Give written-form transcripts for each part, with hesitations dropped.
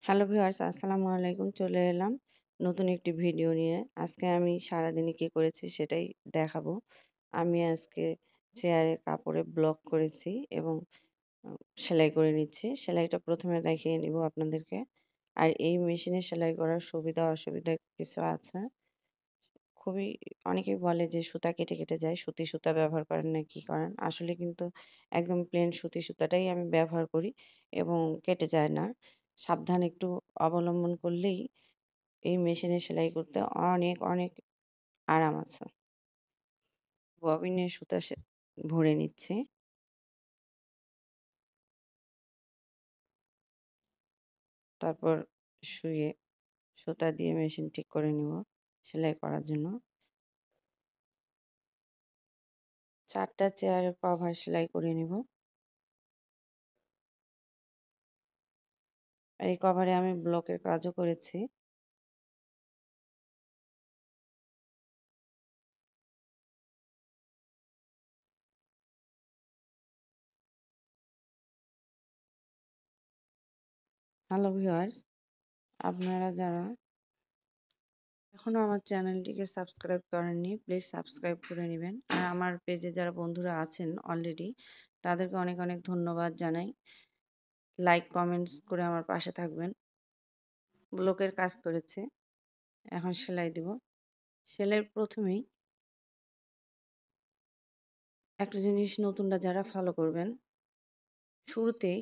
Hello viewers, আসসালামু আলাইকুম। চলে এলাম নতুন একটি ভিডিও নিয়ে। আজকে আমি সারাদিনে কি করেছি সেটাই দেখাবো। আমি আজকে চেয়ারের কাপড়ে ব্লক করেছি এবং আ সেলাই করে নিচ্ছি। সেলাইটা ১ম এ দেখিয়ে নিবো আপনাদেরকে। আর এই মেশিনে সেলাই করার সুবিধা অসুবিধা কিছু আছে। খুবই অনেকেই বলে যে সুতা কেটে যায়। সুতি সুতা ব্যবহার করেন না কি করেন? আসলে কিন্তু একদম প্লেন সুতি সুতাটাই আমি ব্যবহার করি এবং কেটে যায় না। সাবধান একটু অবলম্বন করলেই এই মেশিনে সেলাই করতে অনেক আরাম আছে। ববিনে সুতা ভরে নিচ্ছি। তারপর শুয়ে সুতা দিয়ে মেশিন ঠিক করে নিব সেলাই করার জন্য। ৪ টা চেয়ারের কভার সেলাই করে নিব। আর এই কভারে আমি ব্লকের কাজও করেছি। হ্যালো ভিউয়ার্স, আপনারা যারা এখনো আমার চ্যানেলটিকে সাবস্ক্রাইব করেননি, প্লিজ সাবস্ক্রাইব করে নিবেন। আর আমার পেজে যারা বন্ধুরা আছেন অলরেডি তাদেরকে অনেক ধন্যবাদ জানাই। লাইক, কমেন্টস করে আমার পাশে থাকবেন। ব্লকের কাজ করেছি। এখন সেলাই দিব। সেলাইয়ের ১ম এই একটা জিনিস নতুনরা যারা ফলো করবেন, শুরুতেই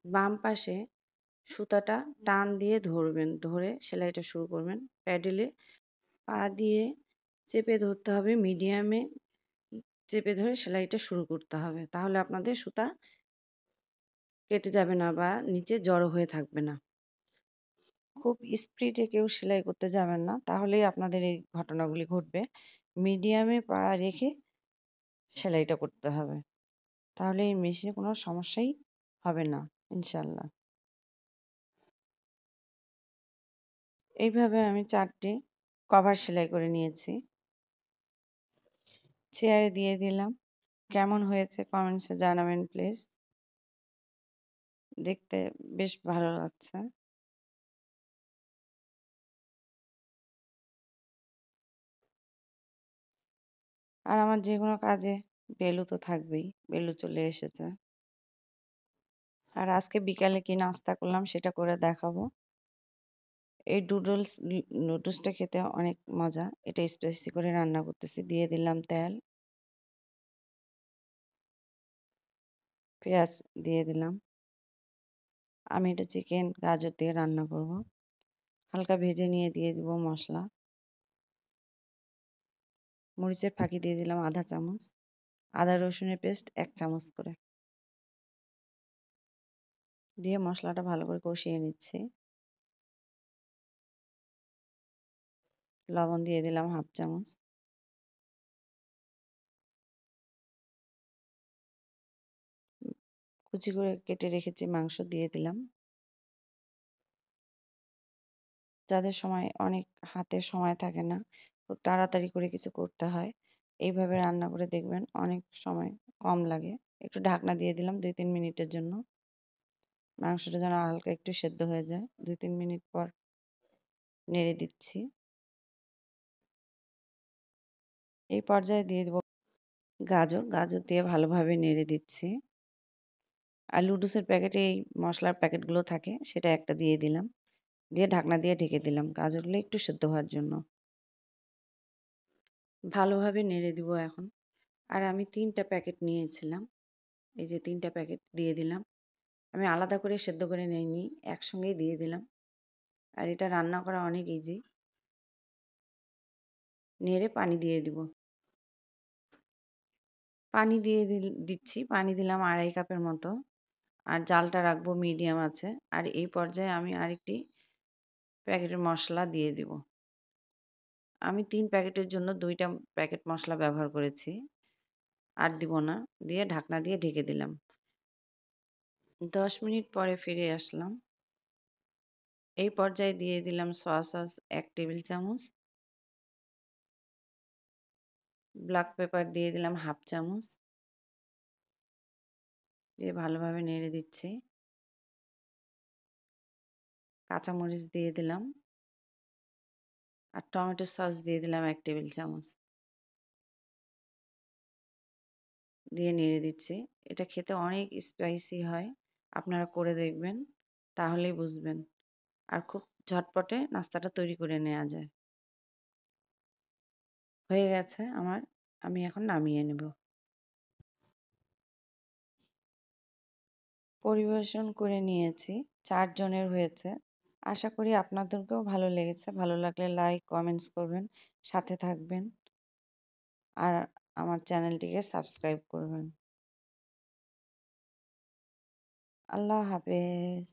বাম পাশে সুতাটা টান দিয়ে ধরবেন। ধরে সেলাইটা শুরু করবেন। প্যাডেলে পা দিয়ে চেপে ধরতে হবে, মিডিয়ামে চেপে ধরে সেলাইটা শুরু করতে হবে। তাহলে আপনাদের সুতা কেটে যাবে না বা নিচে জড়ো হয়ে থাকবে না। খুব স্পিডে কেউ সেলাই করতে যাবেন না, তাহলেই আপনাদের এই ঘটনাগুলি ঘটবে। মিডিয়ামে পা রেখে সেলাইটা করতে হবে। তাহলে এই মেশিনে কোনো সমস্যাই হবে না ইনশাআল্লাহ। এইভাবে আমি ৪ টি কভার সেলাই করে নিয়েছি। চেয়ারে দিয়ে দিলাম। কেমন হয়েছে কমেন্টসে জানাবেন প্লিজ। দেখতে বেশ ভালো লাগছে। আর আমার যেকোনো কাজে বেলু তো থাকবেই। বেলু চলে এসেছে। আর আজকে বিকালে কি নাস্তা করলাম সেটা করে দেখাবো। এই নুডলসটা খেতে অনেক মজা। এটা স্পাইসি করে রান্না করতেছি। দিয়ে দিলাম তেল, পেঁয়াজ দিয়ে দিলাম। আমি এটা চিকেন, গাজর দিয়ে রান্না করব। হালকা ভেজে নিয়ে দিয়ে দিব মসলা। মরিচের ফাঁকি দিয়ে দিলাম ১/২ চামচ। আদা রসুনের পেস্ট ১ চামচ করে। দিয়ে মসলাটা ভালো করে কষিয়ে নিচ্ছি। লবণ দিয়ে দিলাম ১/২ চামচ। কুচি করে কেটে রেখেছি মাংস দিয়ে দিলাম। যাদের অনেক হাতে সময় থাকে না, খুব তাড়াতাড়ি করে কিছু করতে হয়, এইভাবে রান্না করে দেখবেন অনেক সময় কম লাগে। একটু ঢাকনা দিয়ে দিলাম ২-৩ মিনিটের জন্য। মাংসটা যেন হালকা একটু সেদ্ধ হয়ে যায়। ২-৩ মিনিট পর নেড়ে দিচ্ছি। এই পর্যায়ে দিয়ে দেব গাজর দিয়ে ভালোভাবে নেড়ে দিচ্ছি। আর লুডুসের প্যাকেটে এই মসলার প্যাকেটগুলো থাকে, সেটা একটা দিয়ে দিলাম। দিয়ে ঢাকনা দিয়ে ঢেকে দিলাম গাজরগুলো একটু সেদ্ধ হওয়ার জন্য। ভালোভাবে নেড়ে দিব এখন। আর আমি ৩ টা প্যাকেট নিয়েছিলাম। এই যে ৩ টা প্যাকেট দিয়ে দিলাম। আমি আলাদা করে সেদ্ধ করে নেইনি, একসঙ্গেই দিয়ে দিলাম। আর এটা রান্না করা অনেক ইজি। নেড়ে পানি দিয়ে দিব। পানি দিয়ে দিচ্ছি। পানি দিলাম ২.৫ কাপের মতো। আর জালটা রাখবো মিডিয়াম আঁচে। আর এই পর্যায়ে আমি আরেকটি প্যাকেটের মসলা দিয়ে দিব। আমি ৩ প্যাকেটের জন্য ২ টা প্যাকেট মসলা ব্যবহার করেছি। আর দিব না। দিয়ে ঢাকনা দিয়ে ঢেকে দিলাম। ১০ মিনিট পরে ফিরে আসলাম। এই পর্যায়ে দিয়ে দিলাম সয়া সস ১ টেবিল চামচ। ব্ল্যাক পেপার দিয়ে দিলাম ১/২ চামচ। দিয়ে ভালোভাবে নেড়ে দিচ্ছি। কাঁচামরিচ দিয়ে দিলাম আর টমেটো সস দিয়ে দিলাম ১ টেবিল চামচ। দিয়ে নেড়ে দিচ্ছি। এটা খেতে অনেক স্পাইসি হয়। আপনারা করে দেখবেন, তাহলেই বুঝবেন। আর খুব ঝটপটে নাস্তাটা তৈরি করে নেয়া যায়। হয়ে গেছে আমার। আমি এখন নামিয়ে নেব। পরিবেশন করে নিয়েছি। ৪ জনের হয়েছে। আশা করি আপনাদেরকেও ভালো লেগেছে। ভালো লাগলে লাইক, কমেন্টস করবেন, সাথে থাকবেন। আর আমার চ্যানেলটিকে সাবস্ক্রাইব করবেন। আল্লাহ হাফেজ।